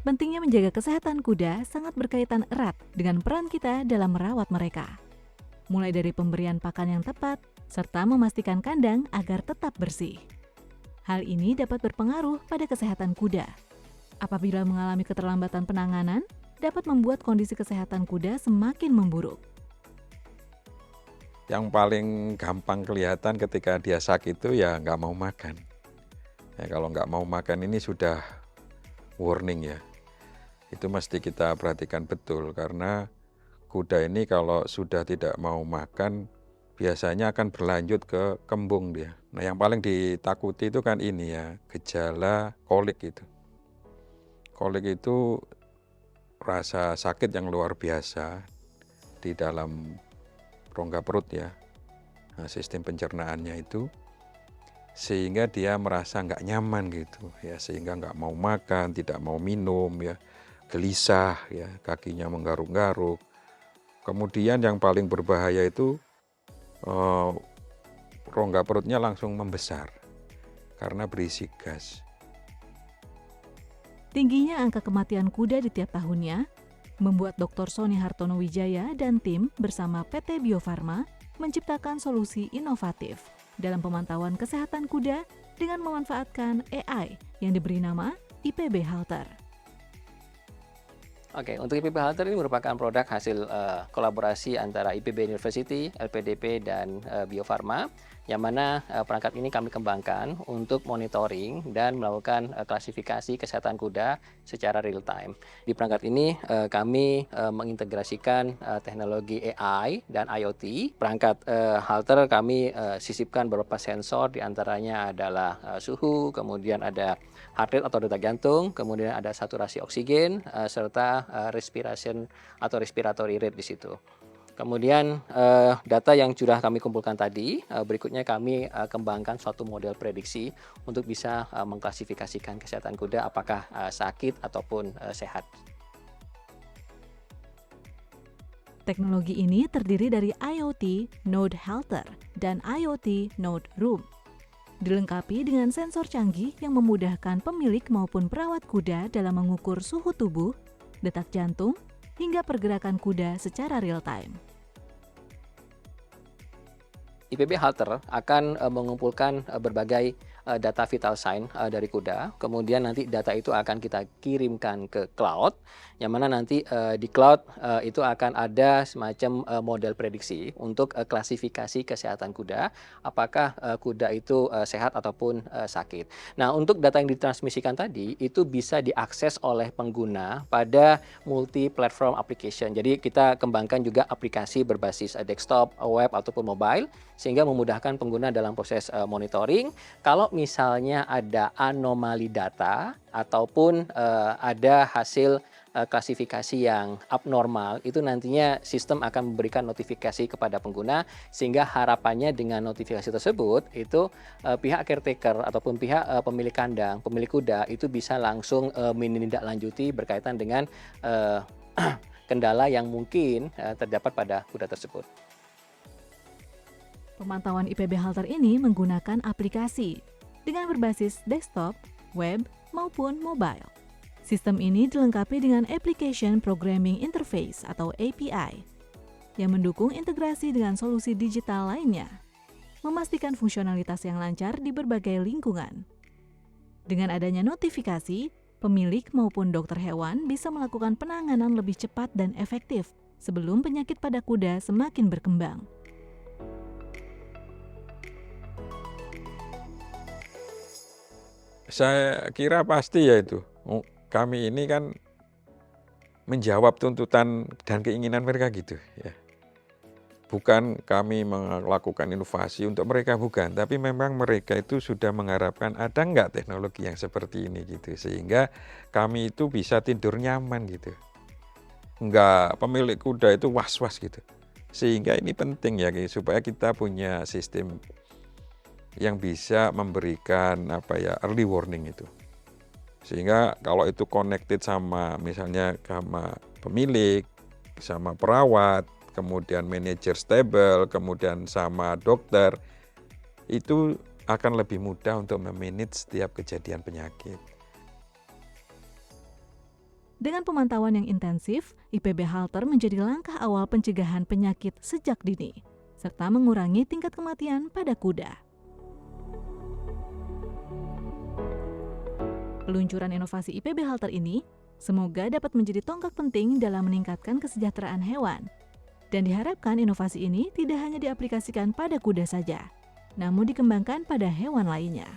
Pentingnya menjaga kesehatan kuda sangat berkaitan erat dengan peran kita dalam merawat mereka. Mulai dari pemberian pakan yang tepat, serta memastikan kandang agar tetap bersih. Hal ini dapat berpengaruh pada kesehatan kuda. Apabila mengalami keterlambatan penanganan, dapat membuat kondisi kesehatan kuda semakin memburuk. Yang paling gampang kelihatan ketika dia sakit itu ya nggak mau makan. Ya, kalau nggak mau makan ini sudah warning ya. Itu mesti kita perhatikan betul karena kuda ini kalau sudah tidak mau makan biasanya akan berlanjut ke kembung dia. Nah yang paling ditakuti itu kan ini ya, gejala kolik itu. Kolik itu rasa sakit yang luar biasa di dalam rongga perut ya, nah, sistem pencernaannya itu, sehingga dia merasa nggak nyaman gitu ya, sehingga nggak mau makan, tidak mau minum ya, gelisah ya, kakinya menggaruk-garuk. Kemudian yang paling berbahaya itu rongga perutnya langsung membesar karena berisi gas. Tingginya angka kematian kuda di tiap tahunnya membuat Dr. Sony Hartono Wijaya dan tim bersama PT Bio Farma menciptakan solusi inovatif dalam pemantauan kesehatan kuda dengan memanfaatkan AI yang diberi nama IPB Halter. Oke, untuk IPB Halter ini merupakan produk hasil kolaborasi antara IPB University, LPDP, dan Bio Farma, yang mana perangkat ini kami kembangkan untuk monitoring dan melakukan klasifikasi kesehatan kuda secara real time. Di perangkat ini kami mengintegrasikan teknologi AI dan IoT. Perangkat halter kami sisipkan beberapa sensor, diantaranya adalah suhu, kemudian ada heart rate atau detak jantung, kemudian ada saturasi oksigen, serta respiration atau respiratory rate di situ. Kemudian data yang sudah kami kumpulkan tadi, berikutnya kami kembangkan suatu model prediksi untuk bisa mengklasifikasikan kesehatan kuda apakah sakit ataupun sehat. Teknologi ini terdiri dari IoT Node Halter dan IoT Node Room. Dilengkapi dengan sensor canggih yang memudahkan pemilik maupun perawat kuda dalam mengukur suhu tubuh, detak jantung, hingga pergerakan kuda secara real time. IPB Halter akan mengumpulkan berbagai data vital sign dari kuda, kemudian nanti data itu akan kita kirimkan ke cloud, yang mana nanti di cloud itu akan ada semacam model prediksi untuk klasifikasi kesehatan kuda, apakah kuda itu sehat ataupun sakit. Nah, untuk data yang ditransmisikan tadi itu bisa diakses oleh pengguna pada multi platform application. Jadi kita kembangkan juga aplikasi berbasis desktop, web ataupun mobile, sehingga memudahkan pengguna dalam proses monitoring. Kalau misalnya ada anomali data ataupun ada hasil klasifikasi yang abnormal, itu nantinya sistem akan memberikan notifikasi kepada pengguna, sehingga harapannya dengan notifikasi tersebut itu pihak caretaker ataupun pihak pemilik kandang, pemilik kuda itu bisa langsung menindaklanjuti berkaitan dengan kendala yang mungkin terdapat pada kuda tersebut. Pemantauan IPB Halter ini menggunakan aplikasi dengan berbasis desktop, web, maupun mobile. Sistem ini dilengkapi dengan Application Programming Interface atau API yang mendukung integrasi dengan solusi digital lainnya, memastikan fungsionalitas yang lancar di berbagai lingkungan. Dengan adanya notifikasi, pemilik maupun dokter hewan bisa melakukan penanganan lebih cepat dan efektif sebelum penyakit pada kuda semakin berkembang. Saya kira pasti ya itu. Kami ini kan menjawab tuntutan dan keinginan mereka gitu ya. Bukan kami melakukan inovasi untuk mereka, bukan. Tapi memang mereka itu sudah mengharapkan ada nggak teknologi yang seperti ini gitu. Sehingga kami itu bisa tidur nyaman gitu. Nggak pemilik kuda itu was-was gitu. Sehingga ini penting ya supaya kita punya sistem yang bisa memberikan early warning itu. Sehingga kalau itu connected sama misalnya sama pemilik, sama perawat, kemudian manajer stable, kemudian sama dokter, itu akan lebih mudah untuk memanage setiap kejadian penyakit. Dengan pemantauan yang intensif, IPB Halter menjadi langkah awal pencegahan penyakit sejak dini, serta mengurangi tingkat kematian pada kuda. Peluncuran inovasi IPB Halter ini semoga dapat menjadi tonggak penting dalam meningkatkan kesejahteraan hewan. Dan diharapkan inovasi ini tidak hanya diaplikasikan pada kuda saja, namun dikembangkan pada hewan lainnya.